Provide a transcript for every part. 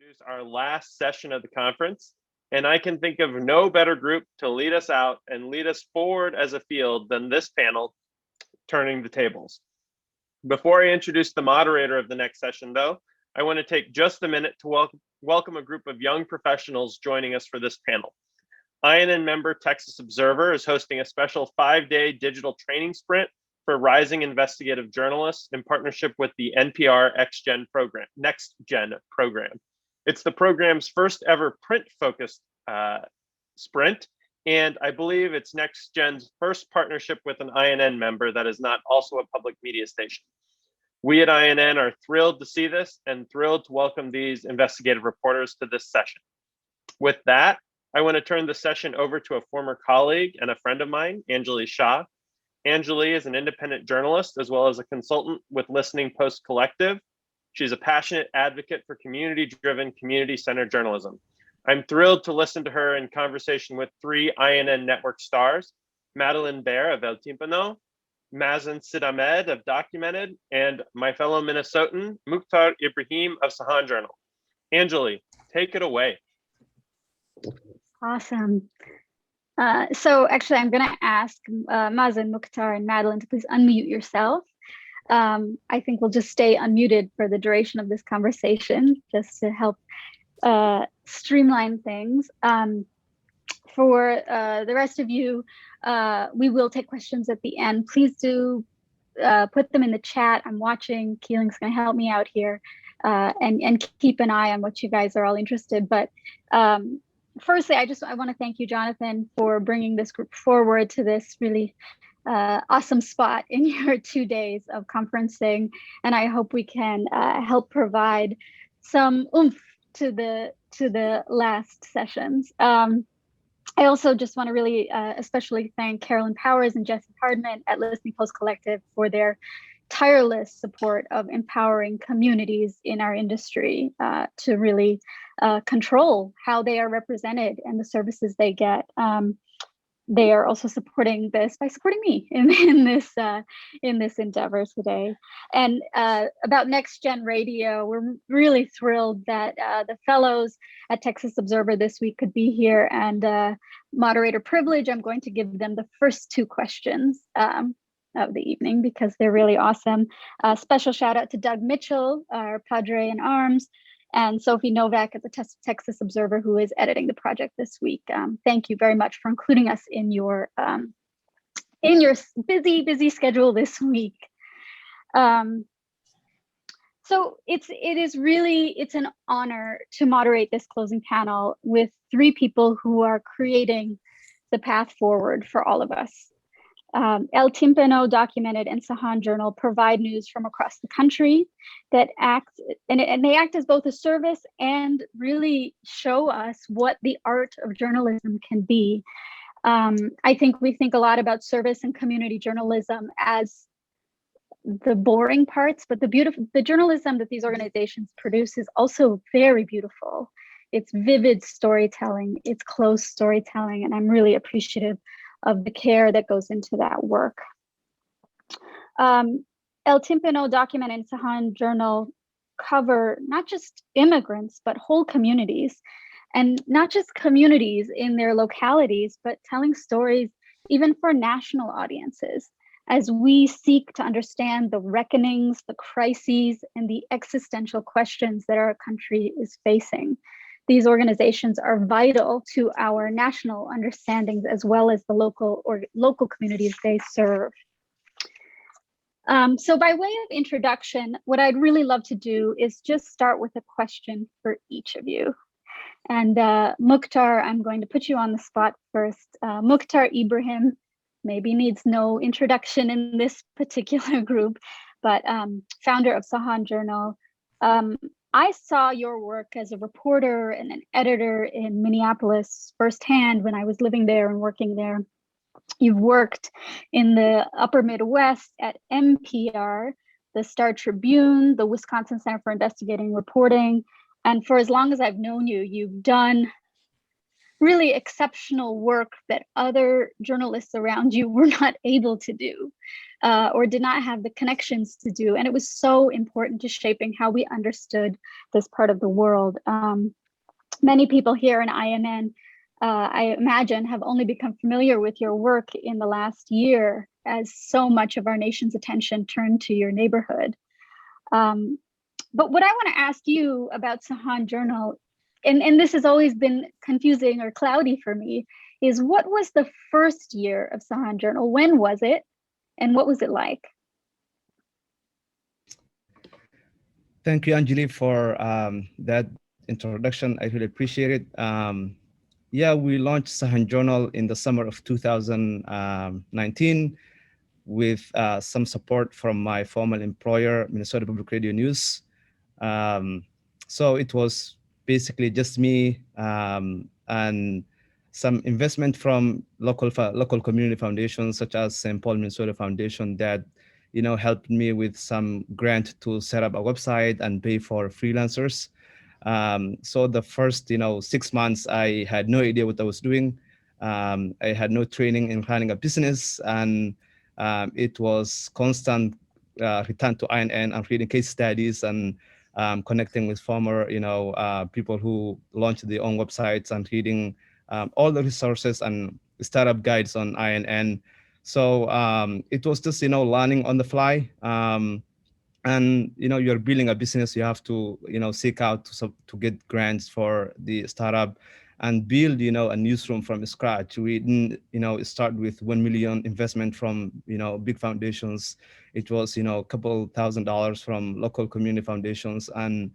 introduce our last session of the conference, and I can think of no better group to lead us out and lead us forward as a field than this panel, Turning the Tables. Before I introduce the moderator of the next session, though, I want to take just a minute to welcome a group of young professionals joining us for this panel. INN member Texas Observer is hosting a special 5-day digital training sprint for rising investigative journalists in partnership with the NPR Next Gen program. It's the program's first ever print-focused sprint, and I believe it's Next Gen's first partnership with an INN member that is not also a public media station. We at INN are thrilled to see this and thrilled to welcome these investigative reporters to this session. With that, I want to turn the session over to a former colleague and a friend of mine, Anjali Shah. Anjali is an independent journalist as well as a consultant with Listening Post Collective. She's a passionate advocate for community-driven, community-centered journalism. I'm thrilled to listen to her in conversation with 3 INN network stars, Madeline Baer of El Timpano, Mazen Sidahmed of Documented, and my fellow Minnesotan, Mukhtar Ibrahim of Sahan Journal. Anjali, take it away. Awesome. So actually, I'm going to ask Mazen, Mukhtar, and Madeline to please unmute yourself. I think we'll just stay unmuted for the duration of this conversation, just to help streamline things. For the rest of you, we will take questions at the end. Please do put them in the chat. I'm watching. Keeling's going to help me out here, and keep an eye on what you guys are all interested. But firstly, I want to thank you, Jonathan, for bringing this group forward to this really awesome spot in your 2 days of conferencing. And I hope we can help provide some oomph to the last sessions. I also just want to really especially thank Carolyn Powers and Jesse Hardman at Listening Post Collective for their tireless support of empowering communities in our industry to really control how they are represented and the services they get. They are also supporting this by supporting me in this endeavor today. And about Next Gen Radio, we're really thrilled that the fellows at Texas Observer this week could be here, and moderator privilege, I'm going to give them the first 2 questions of the evening because they're really awesome. Special shout out to Doug Mitchell, our Padre in Arms, and Sophie Novak at the Texas Observer, who is editing the project this week. Thank you very much for including us in your busy schedule this week. So it's an honor to moderate this closing panel with 3 people who are creating the path forward for all of us. El Timpano, Documented, and Sahan Journal provide news from across the country that act, and they act as both a service and really show us what the art of journalism can be. I think we think a lot about service and community journalism as the boring parts, but the journalism that these organizations produce is also very beautiful. It's vivid storytelling, it's close storytelling, and I'm really appreciative of the care that goes into that work. El Timpano, Documented, and Sahan Journal cover not just immigrants, but whole communities, and not just communities in their localities, but telling stories even for national audiences as we seek to understand the reckonings, the crises, and the existential questions that our country is facing. These organizations are vital to our national understandings as well as the local communities they serve. So by way of introduction, what I'd really love to do is just start with a question for each of you. And Mukhtar, I'm going to put you on the spot first. Mukhtar Ibrahim maybe needs no introduction in this particular group, but founder of Sahan Journal. I saw your work as a reporter and an editor in Minneapolis firsthand when I was living there and working there. You've worked in the upper Midwest at NPR, the Star Tribune, the Wisconsin Center for Investigating Reporting. And for as long as I've known you, you've done really exceptional work that other journalists around you were not able to do, or did not have the connections to do. And it was so important to shaping how we understood this part of the world. Many people here in INN, I imagine, have only become familiar with your work in the last year as so much of our nation's attention turned to your neighborhood. But what I want to ask you about Sahan Journal, and this has always been confusing or cloudy for me, is what was the first year of Sahan Journal? When was it? And what was it like? Thank you, Anjali, for that introduction. I really appreciate it. Yeah, we launched Sahan Journal in the summer of 2019 with some support from my former employer, Minnesota Public Radio News. So it was basically just me and some investment from local community foundations such as St. Paul Minnesota Foundation that helped me with some grant to set up a website and pay for freelancers. So the first 6 months I had no idea what I was doing. I had no training in running a business, and it was constant return to INN and reading case studies and connecting with former, people who launched their own websites and reading all the resources and startup guides on INN. So it was just, learning on the fly. And you're building a business, you have to seek out to get grants for the startup and build a newsroom from scratch. We didn't start with 1 million investment from big foundations. It was a couple $1,000s from local community foundations. And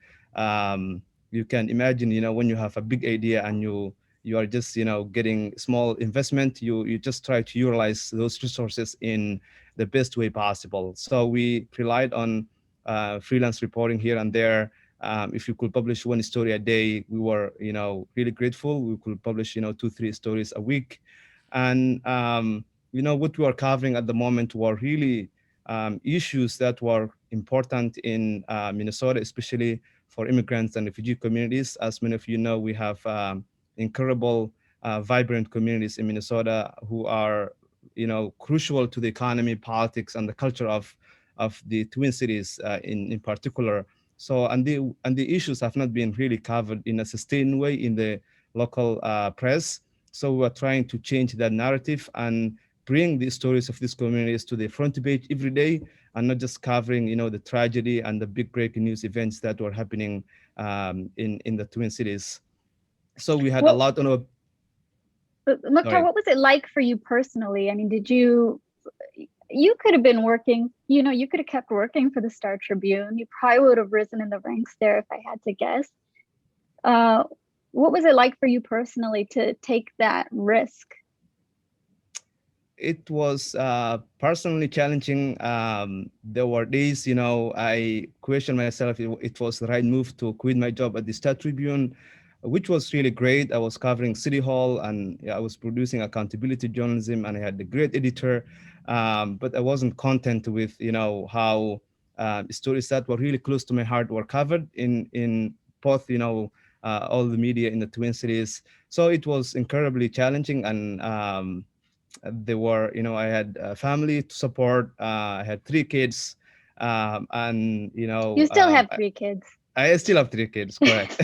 you can imagine when you have a big idea and you are just getting small investment, you just try to utilize those resources in the best way possible. So we relied on freelance reporting here and there. If you could publish one story a day, we were, really grateful. We could publish, 2-3 stories a week. And, what we are covering at the moment were really issues that were important in Minnesota, especially for immigrants and refugee communities. As many of you know, we have incredible, vibrant communities in Minnesota who are, crucial to the economy, politics, and the culture of the Twin Cities in particular. So, and the issues have not been really covered in a sustained way in the local press. So we're trying to change that narrative and bring the stories of these communities to the front page every day, and not just covering, the tragedy and the big breaking news events that were happening in the Twin Cities. So we had a lot on. Mukhtar, what was it like for you personally? I mean, you could have been working, you could have kept working for the Star Tribune. You probably would have risen in the ranks there if I had to guess. What was it like for you personally to take that risk? It was personally challenging. There were days, I questioned myself if it was the right move to quit my job at the Star Tribune, which was really great. I was covering City Hall, and I was producing accountability journalism, and I had a great editor. But I wasn't content with, how stories that were really close to my heart were covered in both, all the media in the Twin Cities. So it was incredibly challenging, and there were, I had a family to support. I had 3 kids, and you still have 3 kids. I still have 3 kids, correct.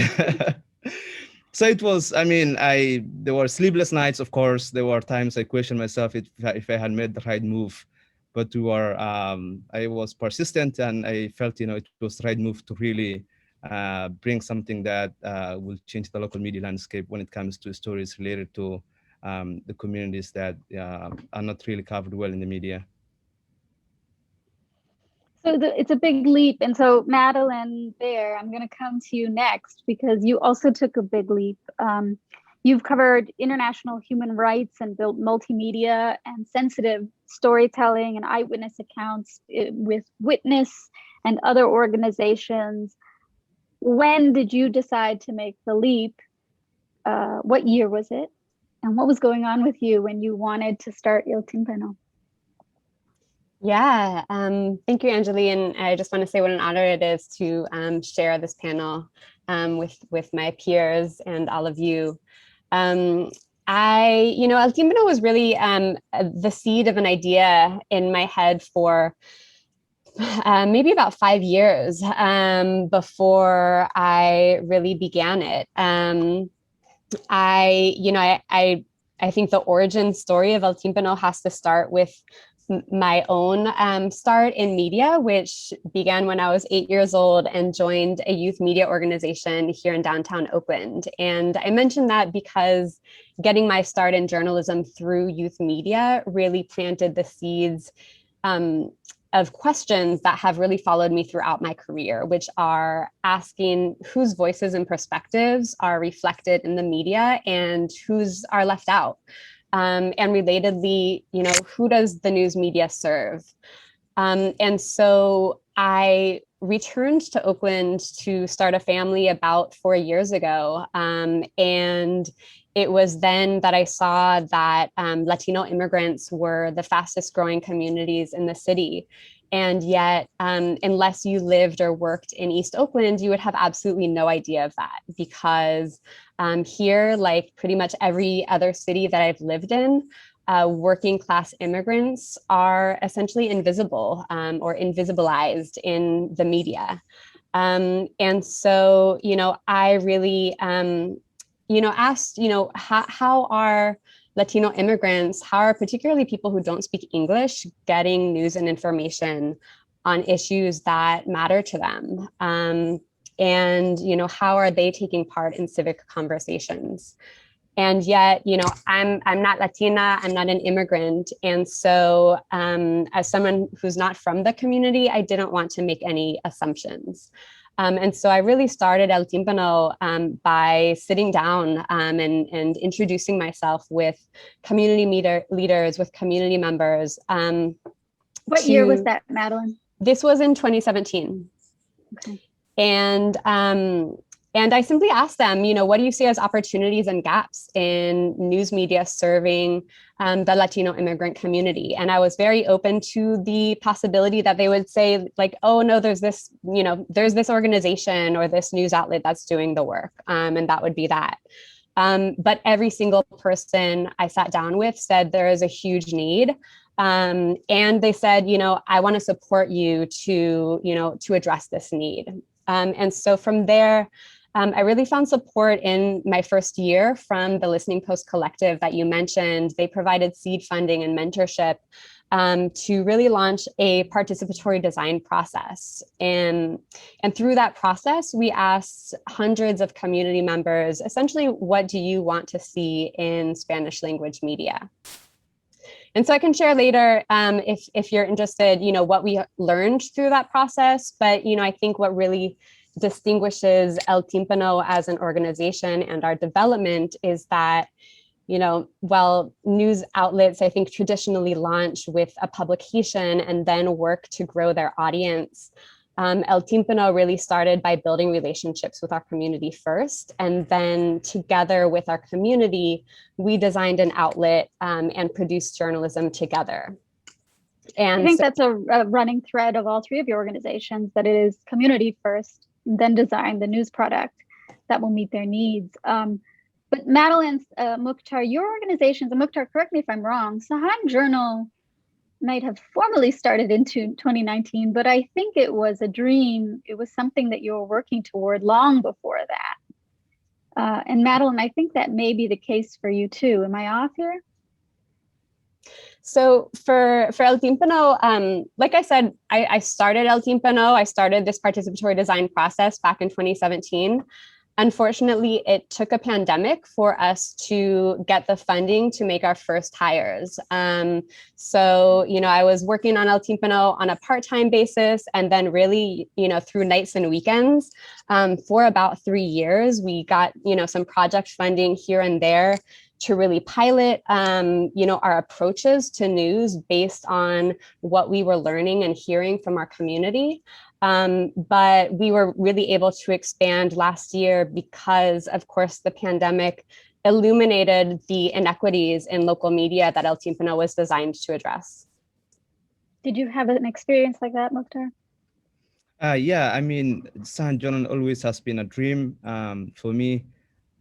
So it was, there were sleepless nights, of course. There were times I questioned myself if I had made the right move, but I was persistent, and I felt, it was the right move to really bring something that will change the local media landscape when it comes to stories related to the communities that are not really covered well in the media. So it's a big leap. And so Madeline Bear, I'm going to come to you next because you also took a big leap. You've covered international human rights and built multimedia and sensitive storytelling and eyewitness accounts with Witness and other organizations. When did you decide to make the leap? What year was it? And what was going on with you when you wanted to start Il Timpano? Yeah, thank you, Anjali. And I just want to say what an honor it is to share this panel with my peers and all of you. El Timbino was really the seed of an idea in my head for maybe about 5 years before I really began it. I think the origin story of El Timpano has to start with my own start in media, which began when I was 8 years old and joined a youth media organization here in downtown Oakland. And I mentioned that because getting my start in journalism through youth media really planted the seeds of questions that have really followed me throughout my career, which are asking whose voices and perspectives are reflected in the media and whose are left out. And relatedly, who does the news media serve? And so I returned to Oakland to start a family about 4 years ago. And it was then that I saw that Latino immigrants were the fastest growing communities in the city. And yet, unless you lived or worked in East Oakland, you would have absolutely no idea of that, because here, like pretty much every other city that I've lived in, working class immigrants are essentially invisible or invisibilized in the media. And so, I really, asked, how are Latino immigrants, how are particularly people who don't speak English getting news and information on issues that matter to them? And, how are they taking part in civic conversations? And yet, I'm not Latina, I'm not an immigrant. And so as someone who's not from the community, I didn't want to make any assumptions. And so I really started El Timpano by sitting down and introducing myself with community leaders, with community members. What year was that, Madeline? This was in 2017. Okay. And I simply asked them, what do you see as opportunities and gaps in news media serving the Latino immigrant community? And I was very open to the possibility that they would say, like, oh no, there's this organization or this news outlet that's doing the work. And that would be that. But every single person I sat down with said there is a huge need. And they said, I want to support you to address this need. And so from there, I really found support in my first year from the Listening Post Collective that you mentioned. They provided seed funding and mentorship to really launch a participatory design process. And through that process, we asked hundreds of community members, essentially, what do you want to see in Spanish language media? And so I can share later if you're interested, what we learned through that process. But, I think what really distinguishes El Timpano as an organization and our development is that, while news outlets, I think, traditionally launch with a publication and then work to grow their audience, El Timpano really started by building relationships with our community first, and then together with our community, we designed an outlet and produced journalism together. And I think that's a running thread of all three of your organizations, that it is community first, then design the news product that will meet their needs. But Madeline, Mukhtar, your organizations, and Mukhtar, correct me if I'm wrong, Sahan Journal might have formally started in 2019, but I think it was a dream. It was something that you were working toward long before that. And Madeline, I think that may be the case for you too. Am I off here? So for El Timpano, like I said, I started El Timpano. I started this participatory design process back in 2017. Unfortunately, it took a pandemic for us to get the funding to make our first hires. So, I was working on El Timpano on a part-time basis, and then really, through nights and weekends for about 3 years. We got, some project funding here and there to really pilot, our approaches to news based on what we were learning and hearing from our community. But we were really able to expand last year because, of course, the pandemic illuminated the inequities in local media that El Timpano was designed to address. Did you have an experience like that, Mukhtar? Yeah, I mean, Sahan Journal always has been a dream for me.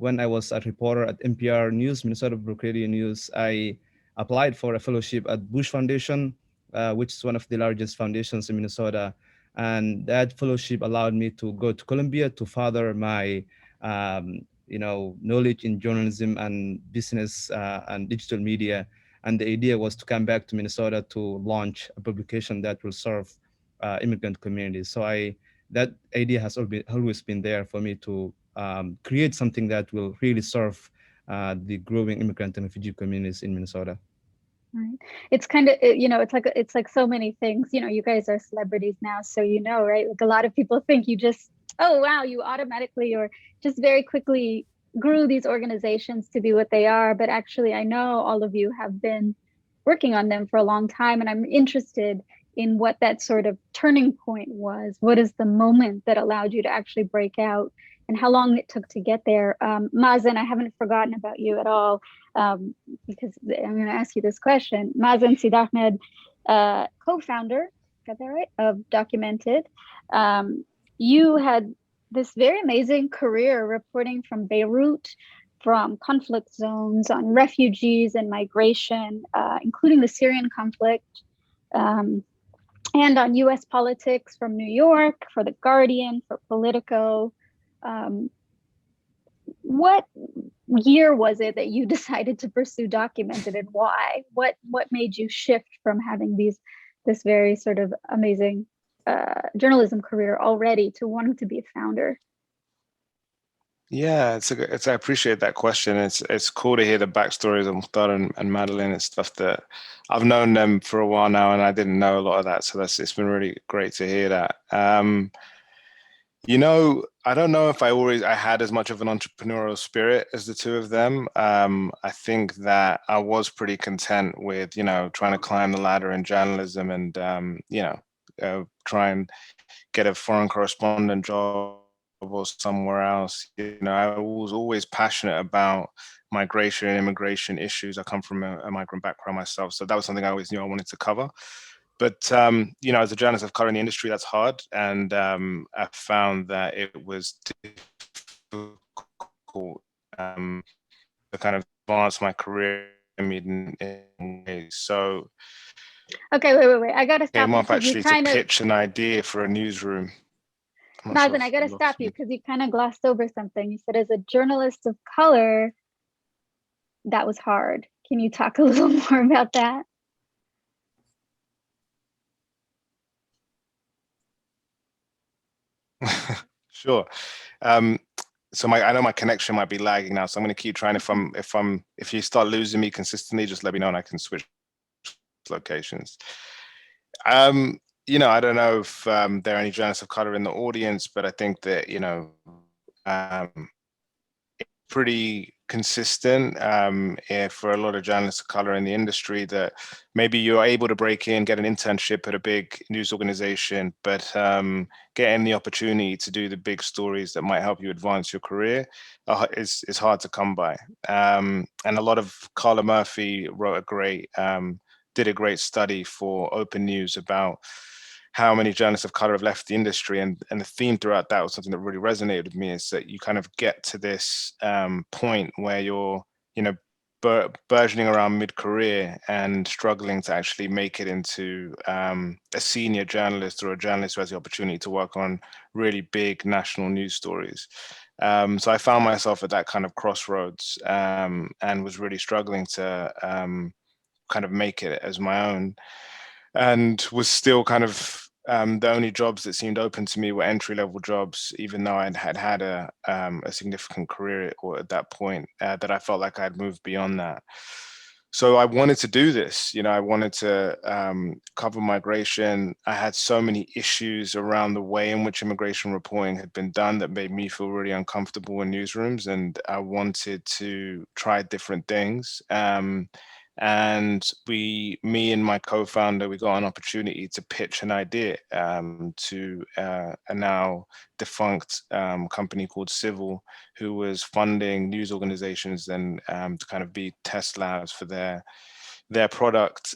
when I was a reporter at NPR News, Minnesota Public Radio News, I applied for a fellowship at Bush Foundation, which is one of the largest foundations in Minnesota. And that fellowship allowed me to go to Columbia to further my knowledge in journalism and business and digital media. And the idea was to come back to Minnesota to launch a publication that will serve immigrant communities. So that idea has always been there for me to create something that will really serve the growing immigrant and refugee communities in Minnesota. Right. It's kind of, it's like so many things. You guys are celebrities now, so right? Like a lot of people think you just, oh wow, you automatically or just very quickly grew these organizations to be what they are. But actually, I know all of you have been working on them for a long time, and I'm interested in what that sort of turning point was. What is the moment that allowed you to actually break out, and how long it took to get there? Mazen, I haven't forgotten about you at all. Because I'm going to ask you this question. Mazen Sid Ahmed, co-founder, got that right, of Documented. You had this very amazing career reporting from Beirut, from conflict zones, on refugees and migration, including the Syrian conflict, and on US politics from New York, for The Guardian, for Politico. What year was it that you decided to pursue Documented, and why? What made you shift from having this very sort of amazing journalism career already to wanting to be a founder? Yeah, I appreciate that question. It's cool to hear the backstories of Mukhtar and Madeline and stuff that I've known them for a while now, and I didn't know a lot of that. So it's been really great to hear that. I don't know if I had as much of an entrepreneurial spirit as the two of them. I think that I was pretty content with, trying to climb the ladder in journalism and, try and get a foreign correspondent job or somewhere else. I was always passionate about migration and immigration issues. I come from a migrant background myself, so that was something I always knew I wanted to cover. But, as a journalist of color in the industry, that's hard. And I found that it was difficult to kind of advance my career in ways. So, okay, wait. I got to stop came you up because you actually to kind of, pitch an idea for a newsroom. Mazen, I got to stop you because you kind of glossed over something. You said as a journalist of color, that was hard. Can you talk a little more about that? Sure. So I know my connection might be lagging now, so I'm going to keep trying. If you start losing me consistently, just let me know and I can switch locations. I don't know if there are any journalists of color in the audience, but I think that it's pretty consistent for a lot of journalists of color in the industry that maybe you're able to break in, get an internship at a big news organization, but getting the opportunity to do the big stories that might help you advance your career is hard to come by. And a lot of Carla Murphy did a great study for Open News about how many journalists of color have left the industry, and the theme throughout that was something that really resonated with me, is that you kind of get to this point where you're burgeoning around mid-career and struggling to actually make it into a senior journalist or a journalist who has the opportunity to work on really big national news stories. So I found myself at that kind of crossroads and was really struggling to kind of make it as my own, and was still kind of the only jobs that seemed open to me were entry-level jobs, even though I had a significant career at that point, that I felt like I had moved beyond that. So I wanted to do this. I wanted to cover migration. I had so many issues around the way in which immigration reporting had been done that made me feel really uncomfortable in newsrooms, and I wanted to try different things. And me and my co-founder, we got an opportunity to pitch an idea to a now defunct company called Civil, who was funding news organizations and to kind of be test labs for their product.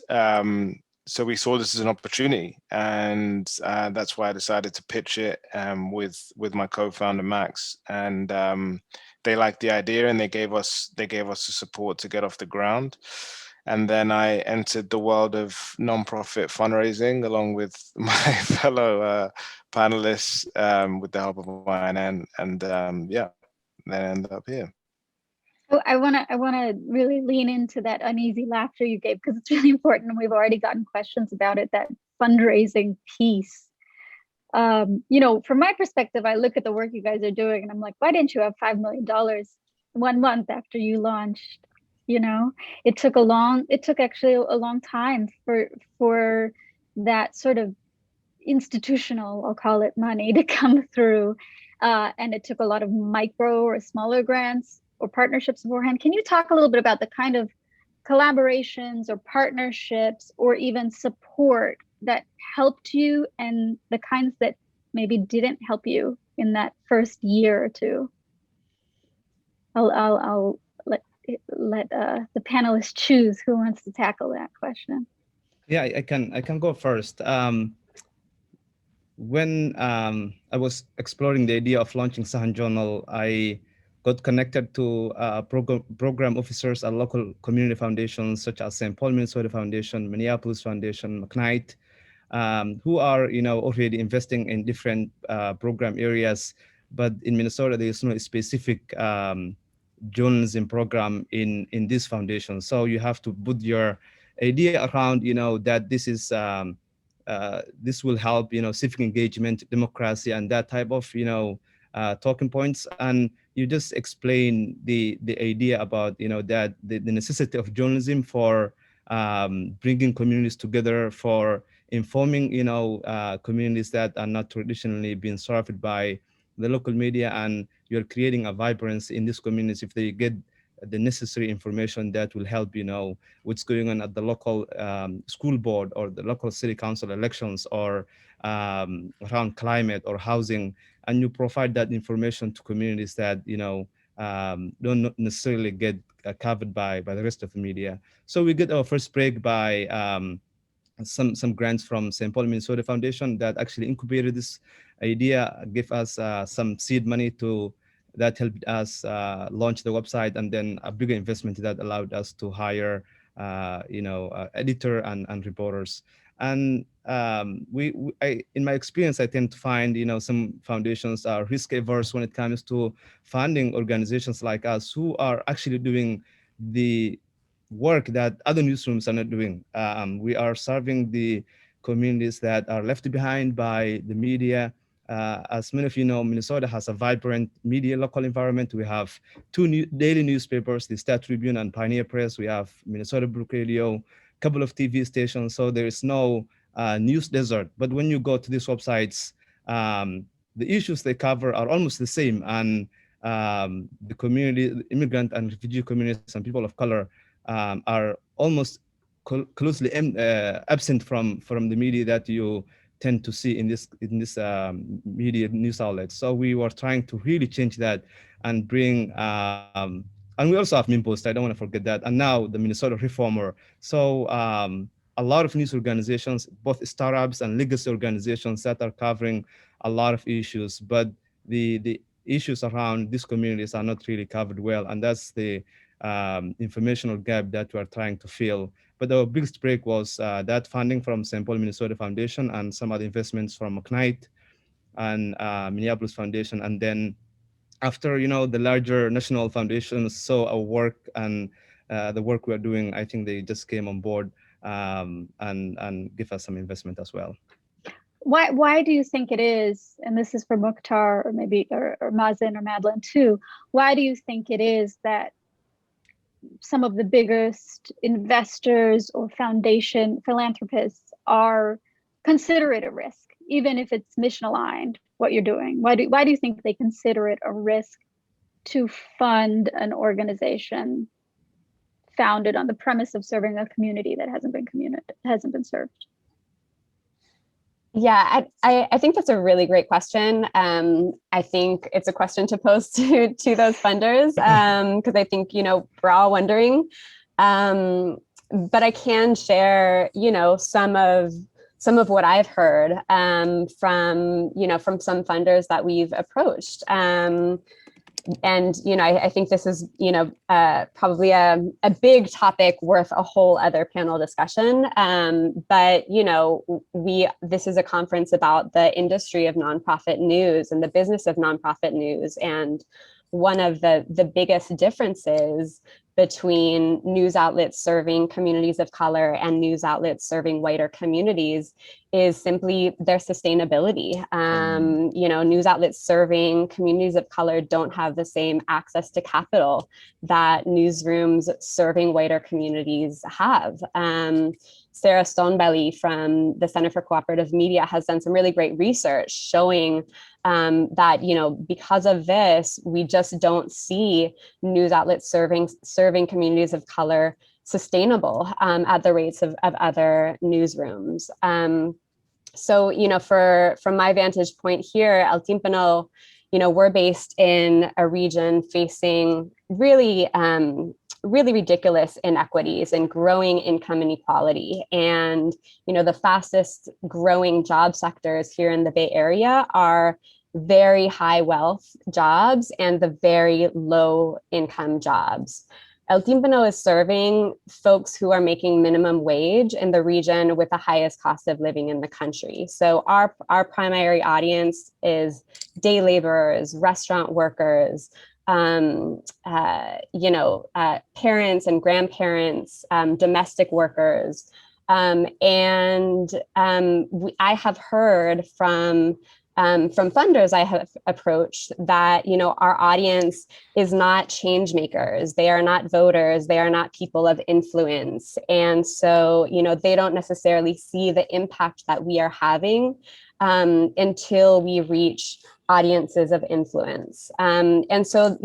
So we saw this as an opportunity, and that's why I decided to pitch it with my co-founder Max. And they liked the idea and they gave us the support to get off the ground. And then I entered the world of nonprofit fundraising along with my fellow panelists with the help of YNN, and yeah, then ended up here. Oh, I wanna really lean into that uneasy laughter you gave, because it's really important, and we've already gotten questions about it. That fundraising piece. You know, from my perspective, I look at the work you guys are doing, and I'm like, why didn't you have $5 million 1 month after you launched? You know, it took actually a long time for that sort of institutional, I'll call it, money to come through. And it took a lot of micro or smaller grants or partnerships beforehand. Can you talk a little bit about the kind of collaborations or partnerships or even support that helped you, and the kinds that maybe didn't help you in that first year or two? I'll let the panelists choose who wants to tackle that question. Yeah, I can go first. When I was exploring the idea of launching Sahan Journal, I got connected to program officers at local community foundations such as St. Paul Minnesota Foundation, Minneapolis Foundation, McKnight, who are already investing in different program areas. But in Minnesota, there is no specific journalism program in this foundation. So you have to put your idea around, that this is this will help, civic engagement, democracy, and that type of, talking points. And you just explain the idea about, that the necessity of journalism for bringing communities together, for informing, communities that are not traditionally being served by the local media, and you're creating a vibrance in these communities if they get the necessary information that will help, what's going on at the local school board or the local city council elections, or around climate or housing, and you provide that information to communities that don't necessarily get covered by the rest of the media. So we get our first break by some grants from St. Paul Minnesota Foundation that actually incubated this idea, give us some seed money that helped us launch the website, and then a bigger investment that allowed us to hire, editor and reporters. And in my experience, I tend to find, some foundations are risk averse when it comes to funding organizations like us who are actually doing the work that other newsrooms are not doing. We are serving the communities that are left behind by the media. As many of you know, Minnesota has a vibrant media local environment. We have two daily newspapers, the Star Tribune and Pioneer Press. We have Minnesota Public Radio, a couple of TV stations. So there is no news desert. But when you go to these websites, the issues they cover are almost the same. And the community, the immigrant and refugee communities and people of color are almost closely absent from the media that you tend to see in this media news outlets. So we were trying to really change that and bring, and we also have MinPost, I don't want to forget that, and now the Minnesota Reformer. So a lot of news organizations, both startups and legacy organizations that are covering a lot of issues, but the issues around these communities are not really covered well, and that's the informational gap that we're trying to fill. But our biggest break was that funding from St. Paul Minnesota Foundation and some other investments from McKnight and Minneapolis Foundation. And then after, the larger national foundations saw our work and the work we're doing, I think they just came on board and give us some investment as well. Why do you think it is, and this is for Mukhtar or maybe or Mazen or Madeline too, why do you think it is that some of the biggest investors or foundation philanthropists consider it a risk, even if it's mission aligned, what you're doing? Why do you think they consider it a risk to fund an organization founded on the premise of serving a community that hasn't been served? Yeah, I think that's a really great question. I think it's a question to pose to those funders, because I think, we're all wondering. But I can share, some of what I've heard from some funders that we've approached. I think this is, probably a big topic worth a whole other panel discussion. But, this is a conference about the industry of nonprofit news and the business of nonprofit news. And one of the biggest differences between news outlets serving communities of color and news outlets serving whiter communities is simply their sustainability. News outlets serving communities of color don't have the same access to capital that newsrooms serving whiter communities have. Sarah Stonebelly from the Center for Cooperative Media has done some really great research showing that, because of this, we just don't see news outlets serving communities of color sustainable at the rates of other newsrooms. So, from my vantage point here, El Timpano, we're based in a region facing really ridiculous inequities and growing income inequality. And, the fastest growing job sectors here in the Bay Area are very high wealth jobs and the very low income jobs. El Timpano is serving folks who are making minimum wage in the region with the highest cost of living in the country. So our primary audience is day laborers, restaurant workers, parents and grandparents, domestic workers. I have heard from funders I have approached that, our audience is not change makers. They are not voters. They are not people of influence. And so, they don't necessarily see the impact that we are having until we reach audiences of influence. And so,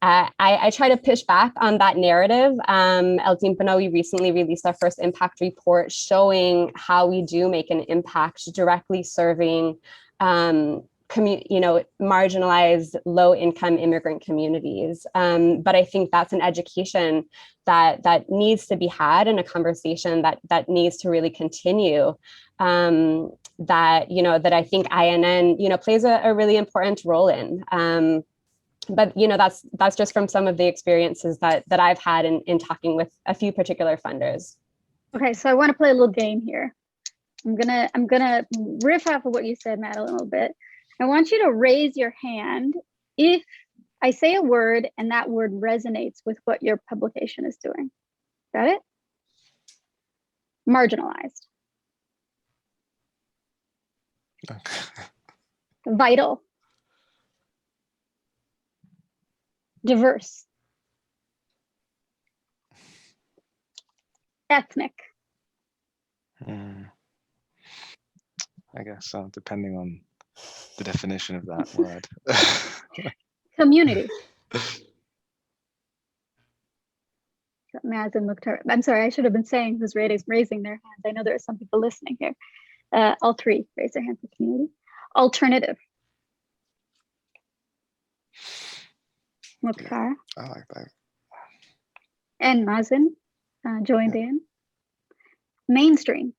I try to push back on that narrative. El Timpano, we recently released our first impact report showing how we do make an impact directly serving marginalized low-income immigrant communities. But I think that's an education that needs to be had and a conversation that needs to really continue. That I think INN plays a really important role in. But that's just from some of the experiences that I've had in talking with a few particular funders. Okay, so I want to play a little game here. I'm gonna riff off of what you said, Madeline, a little bit. I want you to raise your hand if I say a word and that word resonates with what your publication is doing. Got it? Marginalized. Vital. Diverse. Ethnic. I guess so, depending on the definition of that word. Community. Maz and Mukhtar. I'm sorry, I should have been saying who's raising their hands. I know there are some people listening here. All three raise their hands for community. Alternative. Mukhtar. I like that. And Mazen joined in. Mainstream.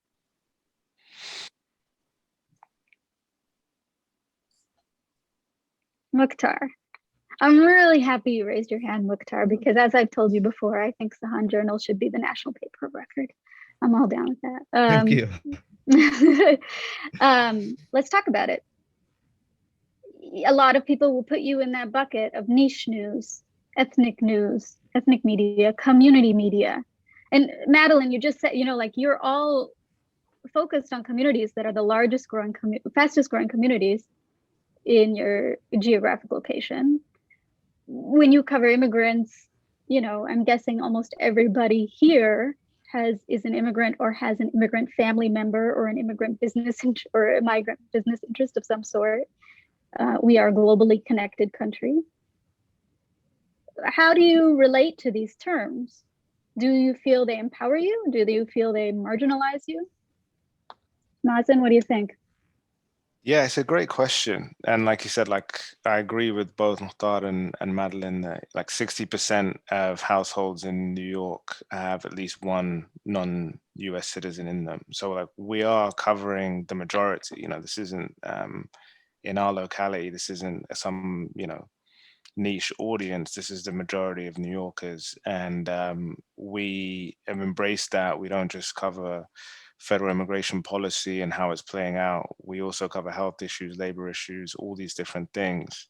Mukhtar. I'm really happy you raised your hand, Mukhtar, because as I've told you before, I think Sahan Journal should be the national paper of record. I'm all down with that. Thank you. Let's talk about it. A lot of people will put you in that bucket of niche news, ethnic media, community media. And Madeline, you just said, you're all focused on communities that are the fastest growing communities in your geographic location. When you cover immigrants, I'm guessing almost everybody here is an immigrant or has an immigrant family member or an immigrant business or a migrant business interest of some sort. We are a globally connected country. How do you relate to these terms? Do you feel they empower you? Do you feel they marginalize you? Mazen, what do you think? Yeah, it's a great question. And like you said, I agree with both Mukhtar and Madeline that 60% of households in New York have at least one non-US citizen in them. So we are covering the majority. This isn't in our locality, this isn't some, niche audience. This is the majority of New Yorkers, and we have embraced that. We don't just cover federal immigration policy and how it's playing out. We also cover health issues, labor issues, all these different things.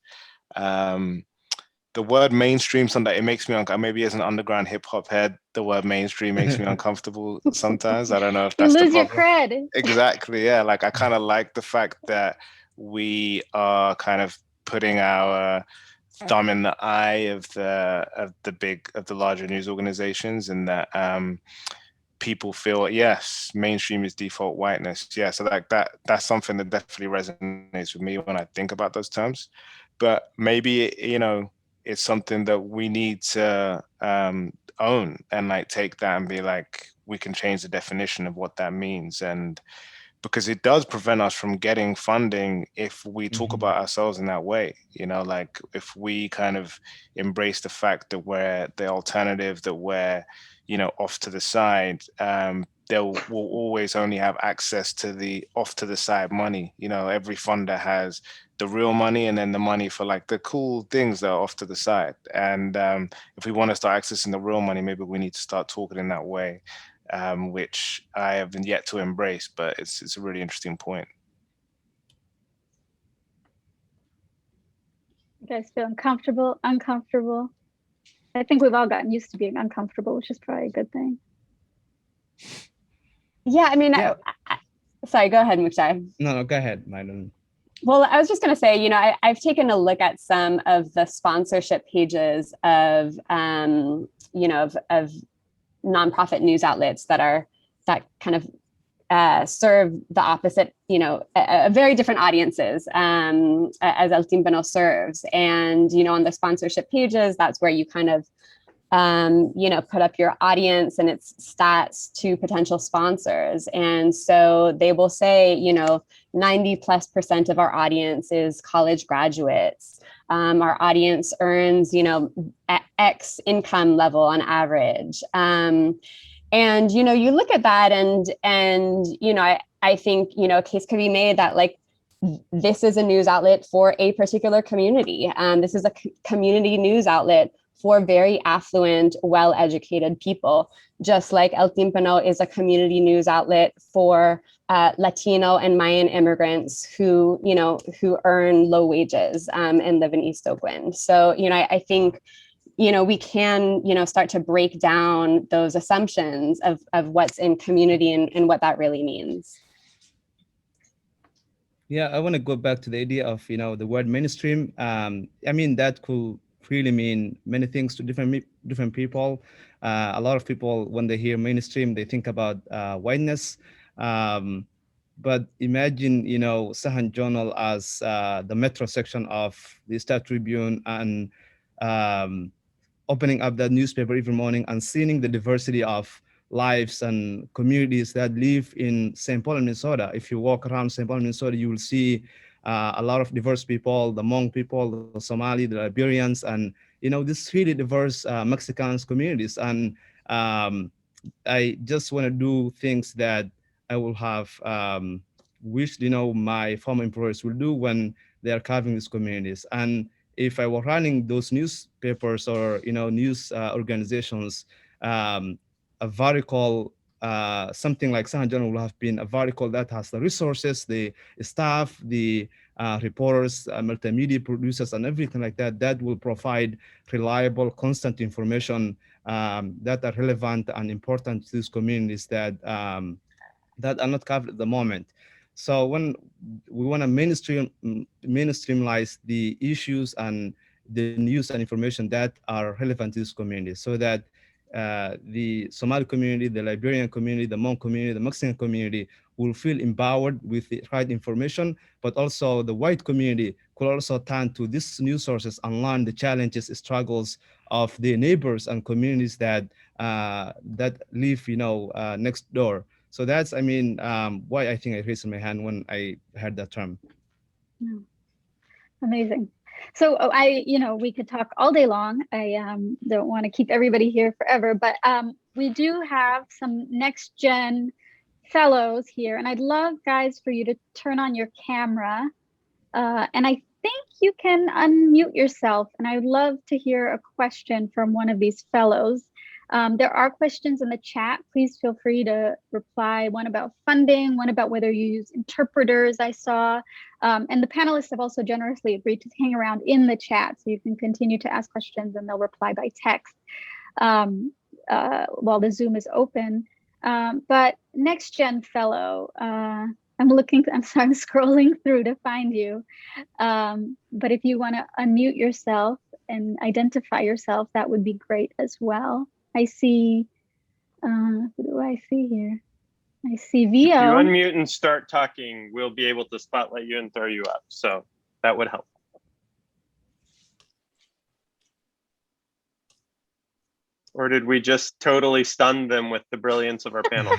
The word mainstream, sometimes it makes me uncomfortable. Maybe as an underground hip hop head, the word mainstream makes me uncomfortable sometimes. I don't know if You that's the lose your problem. cred. Exactly. Yeah. Like I kind of like the fact that we are kind of putting our thumb in the eye of the larger news organizations, and that people feel, yes, mainstream is default whiteness. Yeah. So like that's something that definitely resonates with me when I think about those terms. But maybe, it's something that we need to own and like take that and be like, we can change the definition of what that means. And because it does prevent us from getting funding if we talk about ourselves in that way, like if we kind of embrace the fact that we're the alternative, that we're, off to the side, will always only have access to the off to the side money. Every funder has the real money and then the money for like the cool things that are off to the side. And if we want to start accessing the real money, maybe we need to start talking in that way. Which I have been yet to embrace, but it's a really interesting point. You guys feel uncomfortable? I think we've all gotten used to being uncomfortable, which is probably a good thing. Yeah, I mean, Yeah. Sorry, go ahead, Mukhtar. No, go ahead, Madeline. Well, I was just going to say, I've taken a look at some of the sponsorship pages of, of nonprofit news outlets that kind of serve the opposite, a very different audiences as El Timpano serves. And, on the sponsorship pages, that's where you kind of, put up your audience and its stats to potential sponsors. And so they will say, 90+% of our audience is college graduates. Our audience earns, X income level on average. And, you look at that and I think, a case could be made that like, this is a news outlet for a particular community. This is a community news outlet for very affluent, well-educated people, just like El Timpano is a community news outlet for Latino and Mayan immigrants who earn low wages and live in East Oakland. So, I think, we can, start to break down those assumptions of what's in community and what that really means. Yeah, I want to go back to the idea of, the word mainstream. I mean, that could really mean many things to different people. A lot of people, when they hear mainstream, they think about whiteness. But imagine, Sahan Journal as the metro section of the Star Tribune, and opening up that newspaper every morning and seeing the diversity of lives and communities that live in St. Paul, Minnesota. If you walk around St. Paul, Minnesota, you will see a lot of diverse people, the Hmong people, the Somali, the Liberians, and this really diverse Mexicans communities. And I just want to do things that I will have wished my former employers will do when they are carving these communities. And if I were running those newspapers or news organizations, a vertical, something like San John will have been a vertical that has the resources, the staff, the reporters, multimedia producers, and everything like that, that will provide reliable, constant information that are relevant and important to these communities that that are not covered at the moment. So when we want to mainstreamize the issues and the news and information that are relevant to this community, so that the Somali community, the Liberian community, the Hmong community, the Mexican community will feel empowered with the right information, but also the white community could also turn to these news sources and learn the challenges, struggles of the neighbors and communities that that live, next door. So that's, why I think I raised my hand when I heard that term. Yeah. Amazing. So we could talk all day long. I don't want to keep everybody here forever, but we do have some next gen fellows here, and I'd love, guys, for you to turn on your camera. And I think you can unmute yourself, and I'd love to hear a question from one of these fellows. There are questions in the chat. Please feel free to reply. One about funding, one about whether you use interpreters, I saw. And the panelists have also generously agreed to hang around in the chat, so you can continue to ask questions and they'll reply by text while the Zoom is open. But next gen fellow, I'm scrolling through to find you. But if you want to unmute yourself and identify yourself, that would be great as well. I see, who do I see here? I see If you Vio. unmute and start talking, we'll be able to spotlight you and throw you up. So that would help. Or did we just totally stun them with the brilliance of our panel?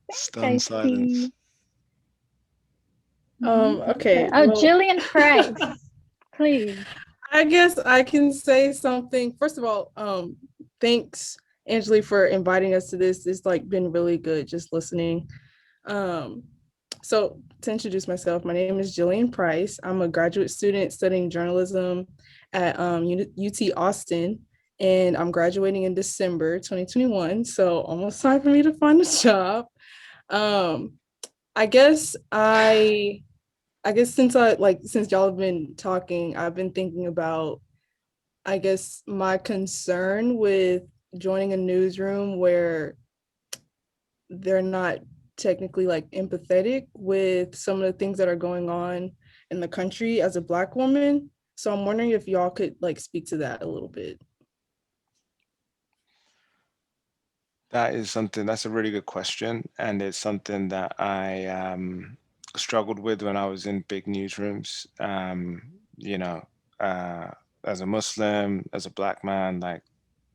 Stunned silence. Okay. Oh, well, Jillian Price, please. I guess I can say something. First of all, thanks, Angeli, for inviting us to this. It's like been really good just listening. So to introduce myself, my name is Jillian Price. I'm a graduate student studying journalism at UT Austin, and I'm graduating in December 2021. So almost time for me to find a job. I guess since y'all have been talking, I've been thinking about, I guess, my concern with joining a newsroom where they're not technically like empathetic with some of the things that are going on in the country as a Black woman. So I'm wondering if y'all could like speak to that a little bit. That's a really good question. And it's something that I struggled with when I was in big newsrooms. As a Muslim, as a Black man, like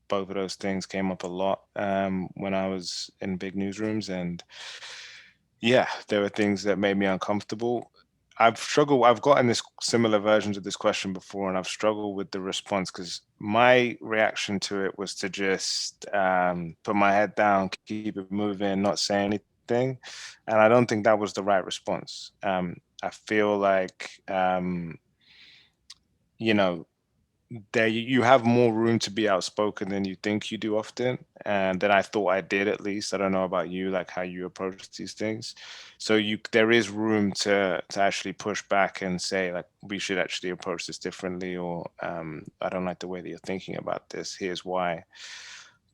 both of those things came up a lot when I was in big newsrooms. And yeah, there were things that made me uncomfortable. I've gotten this similar versions of this question before, and I've struggled with the response because my reaction to it was to just put my head down, keep it moving, not say anything. And I don't think that was the right response. I feel like, there you have more room to be outspoken than you think you do often, and that I thought I did, at least. I don't know about you, like how you approach these things. So there is room to actually push back and say, like, we should actually approach this differently, or I don't like the way that you're thinking about this, here's why.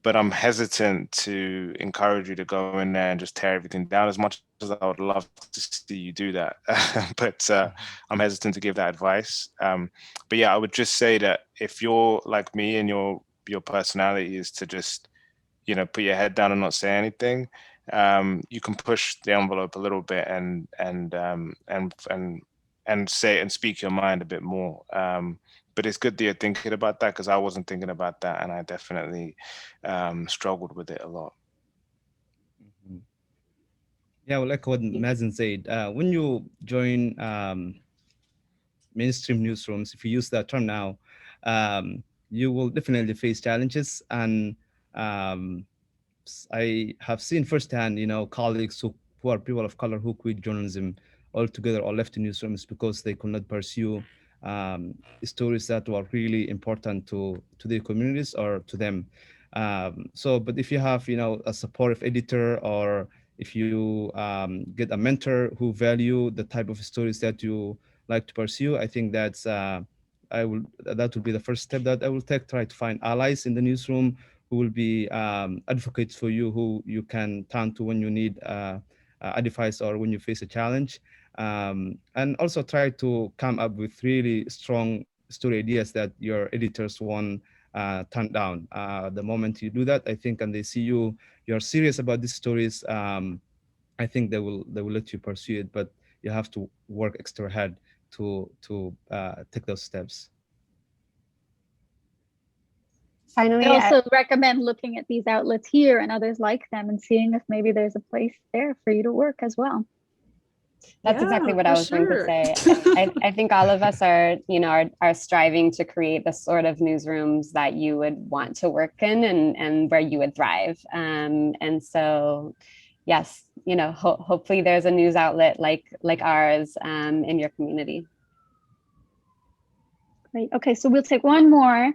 But I'm hesitant to encourage you to go in there and just tear everything down, as much as I would love to see you do that. But I'm hesitant to give that advice. But yeah, I would just say that if you're like me and your personality is to just, put your head down and not say anything, you can push the envelope a little bit and say and speak your mind a bit more. But it's good that you're thinking about that, because I wasn't thinking about that, and I definitely struggled with it a lot. Yeah, well, like what Mazen said, when you join mainstream newsrooms, if you use that term now, you will definitely face challenges. And I have seen firsthand, colleagues who are people of color who quit journalism altogether or left the newsrooms because they could not pursue stories that were really important to their communities or to them. But if you have, a supportive editor, or if you get a mentor who value the type of stories that you like to pursue, I think that will be the first step that I will take. Try to find allies in the newsroom who will be advocates for you, who you can turn to when you need advice or when you face a challenge. And also try to come up with really strong story ideas that your editors won't turn down. The moment you do that, I think, and they see you're serious about these stories, I think they will let you pursue it. But you have to work extra hard to take those steps. Finally, I also recommend looking at these outlets here and others like them and seeing if maybe there's a place there for you to work as well. That's exactly what I was going to say. I think all of us are striving to create the sort of newsrooms that you would want to work in and where you would thrive. And so, yes, hopefully there's a news outlet like ours in your community. Great. Okay, so we'll take one more.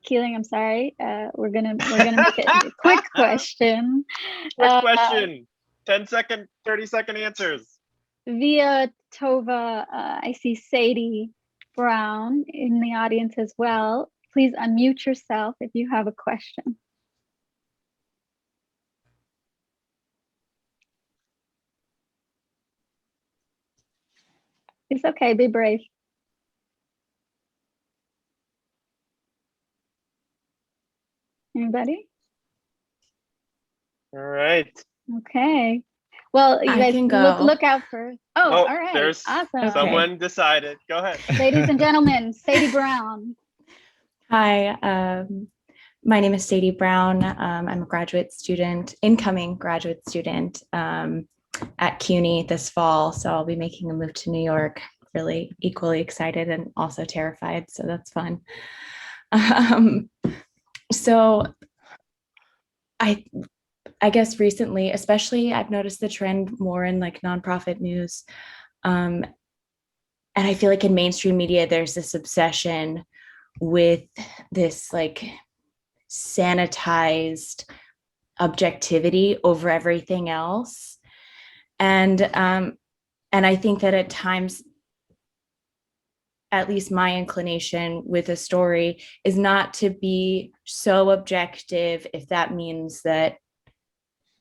Keeling, I'm sorry. We're gonna make it a quick question. Quick question. 10-second, 30-second answers. Via Tova, I see Sadie Brown in the audience as well. Please unmute yourself if you have a question. It's okay, be brave. Anybody? All right. Okay. Well, you I guys can go. look out for. Oh, all right. There's Awesome. someone decided. Go ahead. Ladies and gentlemen, Sadie Brown. Hi, my name is Sadie Brown. I'm a graduate student, incoming graduate student at CUNY this fall. So I'll be making a move to New York. Really equally excited and also terrified. So that's fun. So I guess recently, especially, I've noticed the trend more in like nonprofit news. And I feel like in mainstream media, there's this obsession with this like sanitized objectivity over everything else. And I think that at times, at least my inclination with a story is not to be so objective if that means that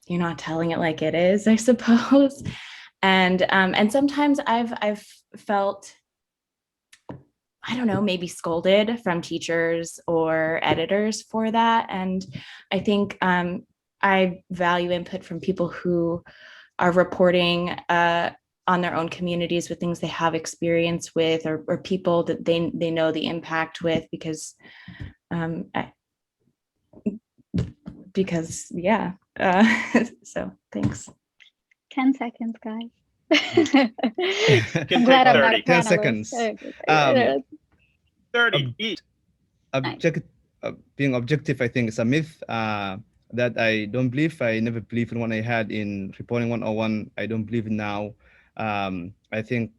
you're not telling it like it is, I suppose. And sometimes I've felt, I don't know, maybe scolded from teachers or editors for that. And I think I value input from people who are reporting on their own communities with things they have experience with, or people that they know the impact with, because yeah. So thanks. 10 seconds, guys. Can I'm glad take I'm not a 30. 10 panelist. seconds. Okay. 30 each. Being objective, I think, is a myth that I don't believe. I never believed in when I had in Reporting 101. I don't believe in now. I think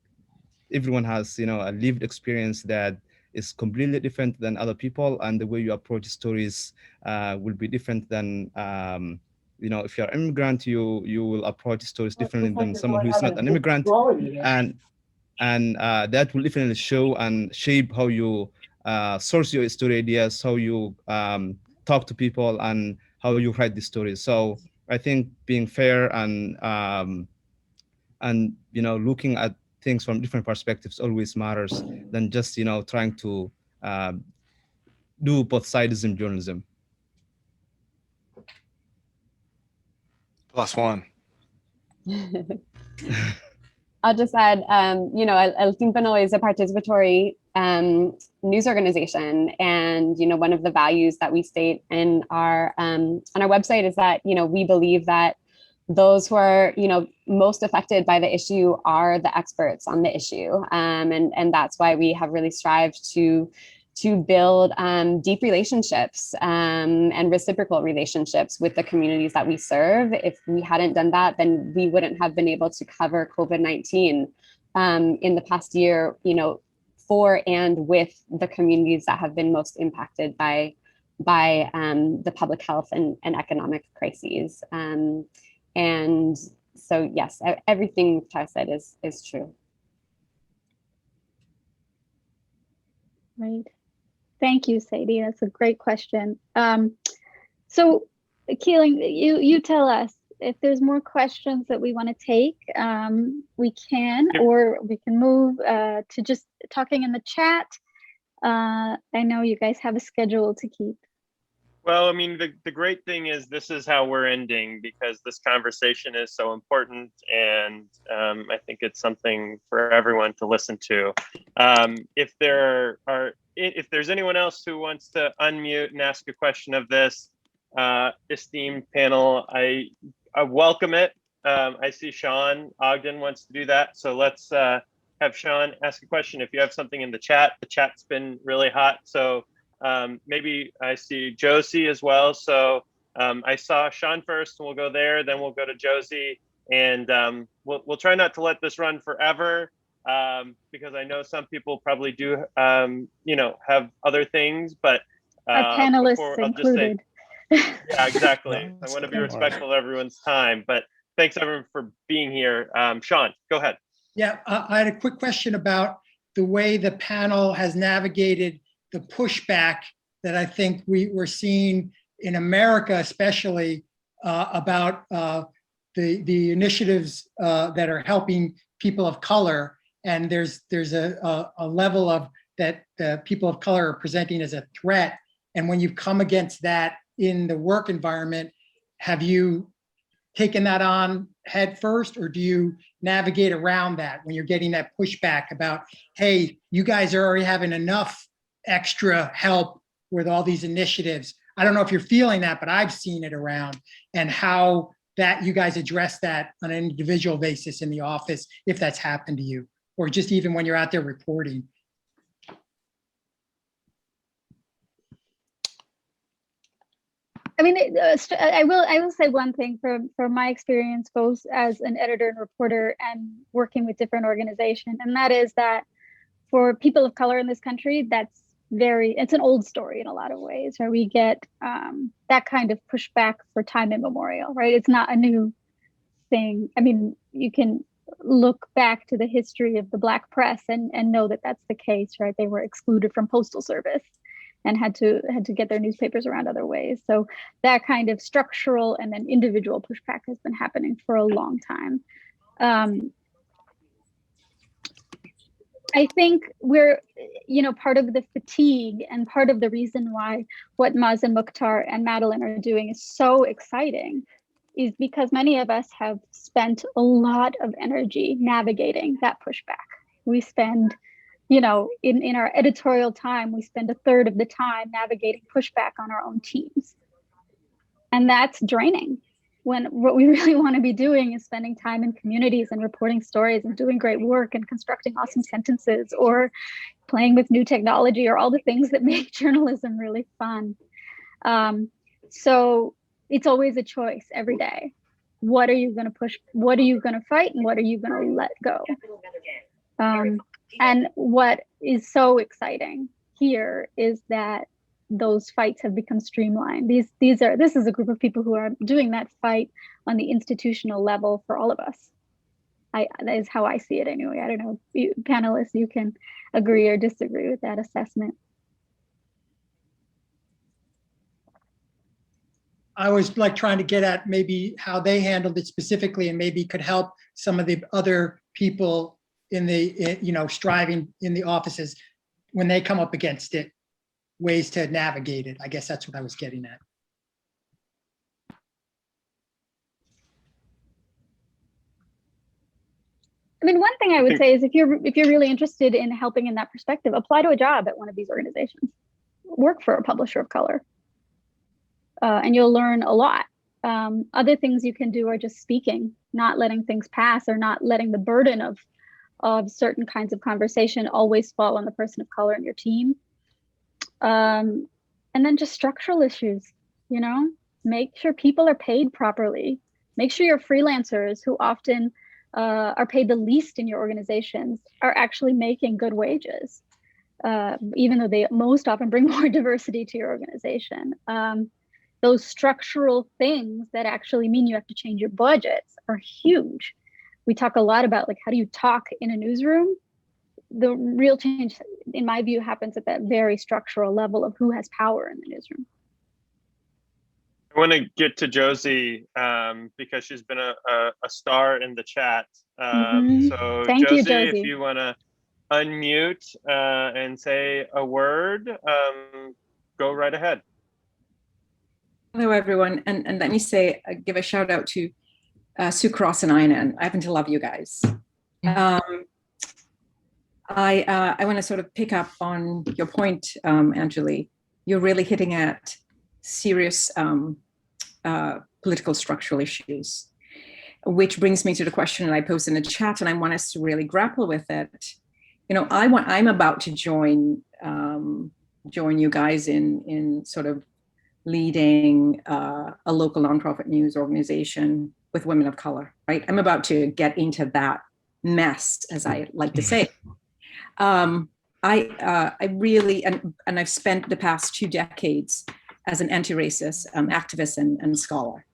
everyone has, a lived experience that is completely different than other people, and the way you approach stories will be different than, if you're an immigrant, you will approach stories differently than someone who is not an immigrant, and that will definitely show and shape how you source your story ideas, how you talk to people, and how you write the stories. So I think being fair and looking at things from different perspectives always matters than just trying to do both sidism journalism. +1. I'll just add, El Timpano is a participatory news organization, and one of the values that we state in our on our website is that we believe that those who are most affected by the issue are the experts on the issue, and that's why we have really strived to build deep relationships and reciprocal relationships with the communities that we serve. If we hadn't done that, then we wouldn't have been able to cover COVID-19 in the past year, for and with the communities that have been most impacted by the public health and economic crises. And so, yes, everything Mukhtar said is true. Right. Thank you, Sadie. That's a great question. So, Keeling, you tell us if there's more questions that we want to take. We can, or we can move to just talking in the chat. I know you guys have a schedule to keep. Well, I mean, the great thing is this is how we're ending, because this conversation is so important, and I think it's something for everyone to listen to. If there's anyone else who wants to unmute and ask a question of this esteemed panel, I welcome it. I see Sean Ogden wants to do that, so let's have Sean ask a question. If you have something in the chat's been really hot, so maybe I see Josie as well. So I saw Sean first, and we'll go there. Then we'll go to Josie, and we'll try not to let this run forever, because I know some people probably do, have other things. But Our panelists included. Yeah, exactly. No, I want to be don't worry. respectful of everyone's time. But thanks everyone for being here. Sean, go ahead. Yeah, I had a quick question about the way the panel has navigated the pushback that I think we're seeing in America, especially about the initiatives that are helping people of color. And there's a level of that the people of color are presenting as a threat. And when you come against that in the work environment, have you taken that on head first, or do you navigate around that when you're getting that pushback about, hey, you guys are already having enough extra help with all these initiatives? I don't know if you're feeling that, but I've seen it around, and how that you guys address that on an individual basis in the office, if that's happened to you, or just even when you're out there reporting. I mean, I will say one thing from my experience, both as an editor and reporter and working with different organizations, and that is that for people of color in this country, it's an old story in a lot of ways, where we get that kind of pushback for time immemorial, right? It's not a new thing. I mean, you can look back to the history of the Black press and know that that's the case, right? They were excluded from postal service and had to get their newspapers around other ways. So that kind of structural and then individual pushback has been happening for a long time. I think we're, part of the fatigue and part of the reason why what Maz and Mukhtar and Madeline are doing is so exciting is because many of us have spent a lot of energy navigating that pushback. We spend, in our editorial time, we spend a third of the time navigating pushback on our own teams. And that's draining, when what we really want to be doing is spending time in communities and reporting stories and doing great work and constructing awesome sentences or playing with new technology or all the things that make journalism really fun. So it's always a choice every day. What are you going to push? What are you going to fight? And what are you going to let go? And what is so exciting here is that those fights have become streamlined. This is a group of people who are doing that fight on the institutional level for all of us. That is how I see it anyway. I don't know, panelists, you can agree or disagree with that assessment. I was trying to get at maybe how they handled it specifically, and maybe could help some of the other people in the, striving in the offices when they come up against it, ways to navigate it. I guess that's what I was getting at. I mean, one thing I would say is if you're really interested in helping in that perspective, apply to a job at one of these organizations. Work for a publisher of color, and you'll learn a lot. Other things you can do are just speaking, not letting things pass, or not letting the burden of certain kinds of conversation always fall on the person of color in your team. And then just structural issues, make sure people are paid properly. Make sure your freelancers, who often are paid the least in your organizations, are actually making good wages, even though they most often bring more diversity to your organization. Those structural things that actually mean you have to change your budgets are huge. We talk a lot about how do you talk in a newsroom? The real change, in my view, happens at that very structural level of who has power in the newsroom. I want to get to Josie because she's been a star in the chat. So Thank you, Josie, if you want to unmute and say a word, go right ahead. Hello, everyone. And let me say, give a shout out to Sue Cross and Einan. I happen to love you guys. I want to sort of pick up on your point, Anjali. You're really hitting at serious political structural issues, which brings me to the question that I posed in the chat, and I want us to really grapple with it. I'm about to join you guys in sort of leading a local nonprofit news organization with women of color, right? I'm about to get into that mess, as I like to say. I really, and I've spent the past 2 decades as an anti-racist activist and scholar.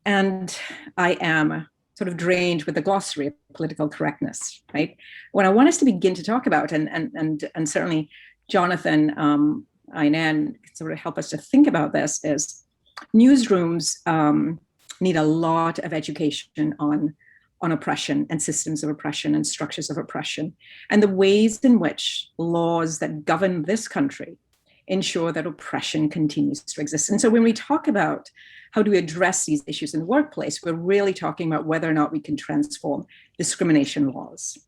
And I am sort of drained with the glossary of political correctness, right? What I want us to begin to talk about, and certainly Jonathan, Ainan, sort of help us to think about this, is newsrooms need a lot of education on oppression and systems of oppression and structures of oppression, and the ways in which laws that govern this country ensure that oppression continues to exist. And so when we talk about how do we address these issues in the workplace, we're really talking about whether or not we can transform discrimination laws,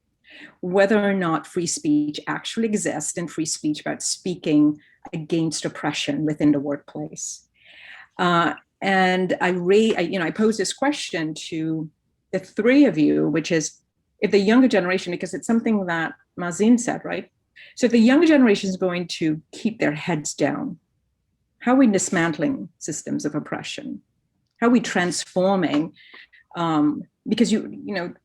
whether or not free speech actually exists, and free speech about speaking against oppression within the workplace. And I pose this question to the 3 of you, which is, if the younger generation, because it's something that Mazin said, right? So if the younger generation is going to keep their heads down, how are we dismantling systems of oppression? How are we transforming? Because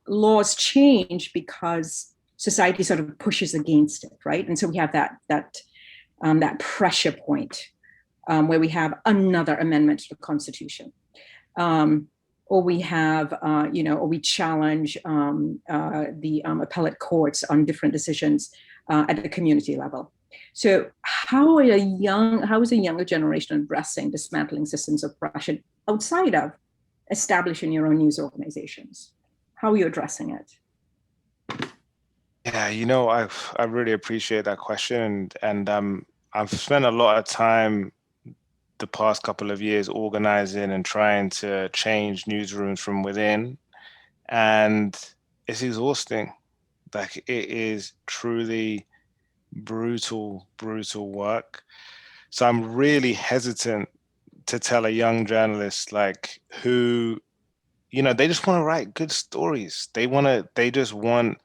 laws change because society sort of pushes against it, right? And so we have that pressure point where we have another amendment to the Constitution, or we have, or we challenge the appellate courts on different decisions at the community level. So how is a younger generation addressing dismantling systems of oppression outside of establishing your own news organizations? How are you addressing it? Yeah, I really appreciate that question, and I've spent a lot of time the past couple of years organizing and trying to change newsrooms from within, and it's exhausting. Like, it is truly brutal work. So I'm really hesitant to tell a young journalist who, they just want to write good stories. They just want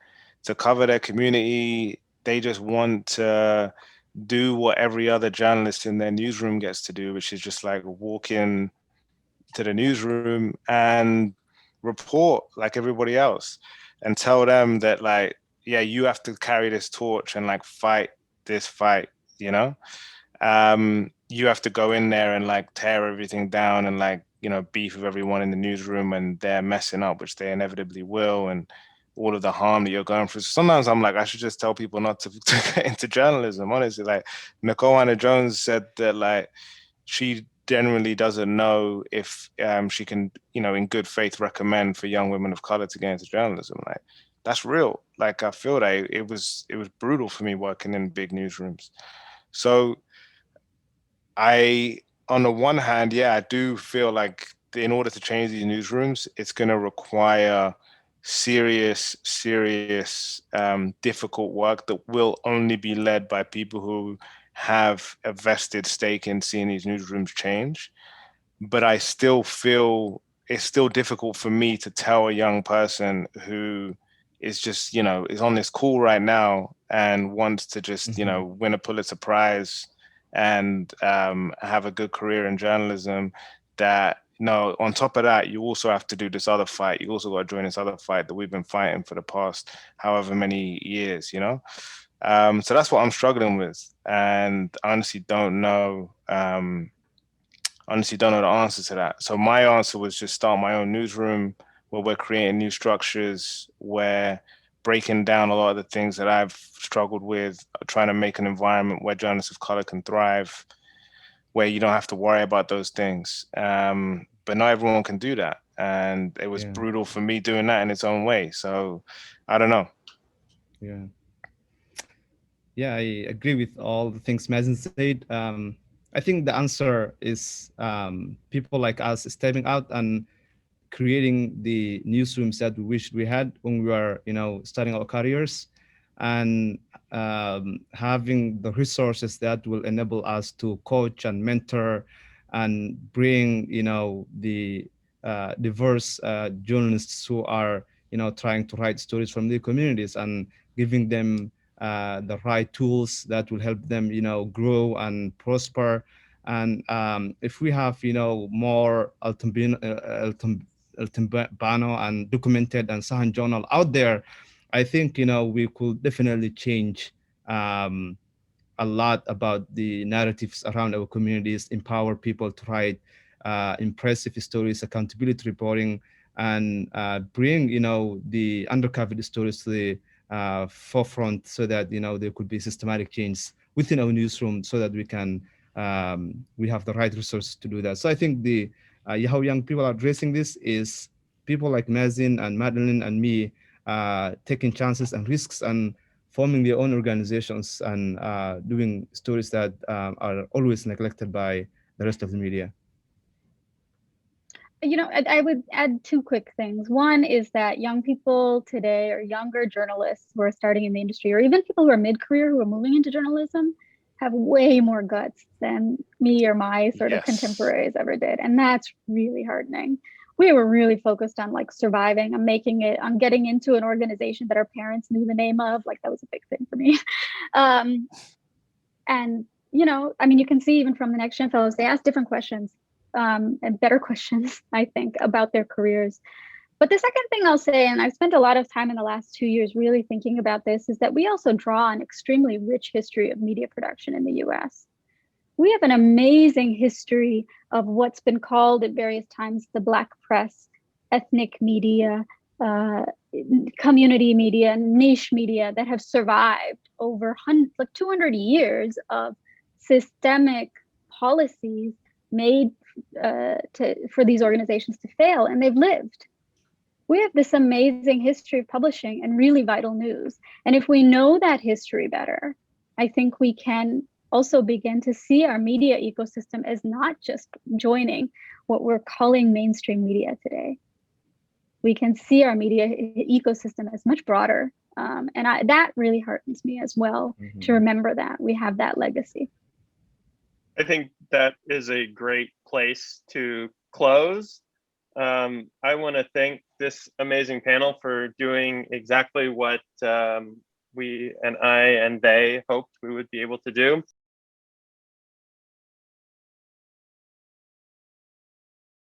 to cover their community. They just want to do what every other journalist in their newsroom gets to do, which is just walk in to the newsroom and report like everybody else, and tell them that yeah, you have to carry this torch and fight this fight, you have to go in there and tear everything down and beef with everyone in the newsroom, and they're messing up, which they inevitably will, and all of the harm that you're going through. Sometimes I'm I should just tell people not to get into journalism, honestly. Nicole Anna Jones said that she generally doesn't know if she can, in good faith, recommend for young women of color to get into journalism. That's real. I feel that it was brutal for me working in big newsrooms. So on the one hand, yeah, I do feel in order to change these newsrooms, it's going to require serious, difficult work that will only be led by people who have a vested stake in seeing these newsrooms change. But I still feel it's still difficult for me to tell a young person who is just, is on this call right now and wants to just, win a Pulitzer Prize and have a good career in journalism, that no, on top of that, you also have to do this other fight. You also got to join this other fight that we've been fighting for the past however many years, So that's what I'm struggling with. And I honestly don't know the answer to that. So my answer was just start my own newsroom where we're creating new structures, where breaking down a lot of the things that I've struggled with, trying to make an environment where journalists of color can thrive, where you don't have to worry about those things. But not everyone can do that. And it was brutal for me doing that in its own way. So I don't know. Yeah. Yeah, I agree with all the things Mazen said. I think the answer is people like us stepping out and creating the newsrooms that we wish we had when we were, starting our careers, and having the resources that will enable us to coach and mentor and bring, the diverse journalists who are, trying to write stories from their communities, and giving them the right tools that will help them, grow and prosper, And if we have, more Altombano and documented and Sahan Journal out there, I think, we could definitely change a lot about the narratives around our communities, empower people to write impressive stories, accountability reporting, and bring, the undercovered stories to the forefront so that, there could be systematic change within our newsroom so that we have the right resources to do that. So I think how young people are addressing this is people like Mazin and Madeline and me taking chances and risks and forming their own organizations and doing stories that are always neglected by the rest of the media. I would add two quick things. One is that young people today, or younger journalists who are starting in the industry, or even people who are mid-career who are moving into journalism, have way more guts than me or my sort of contemporaries ever did. And that's really heartening. We were really focused on like surviving, on making it, on getting into an organization that our parents knew the name of. Like that was a big thing for me. And, you can see even from the Next Gen Fellows, they ask different questions. And better questions, I think, about their careers. But the second thing I'll say, and I've spent a lot of time in the last 2 years really thinking about this, is that we also draw an extremely rich history of media production in the US. We have an amazing history of what's been called at various times the Black press, ethnic media, community media, niche media that have survived over 200 years of systemic policies made for these organizations to fail, and they've lived. We have this amazing history of publishing and really vital news. And if we know that history better, I think we can also begin to see our media ecosystem as not just joining what we're calling mainstream media today. We can see our media ecosystem as much broader. And that really heartens me as well, to remember that we have that legacy. I think that is a great place to close. I want to thank this amazing panel for doing exactly what we and I and they hoped we would be able to do.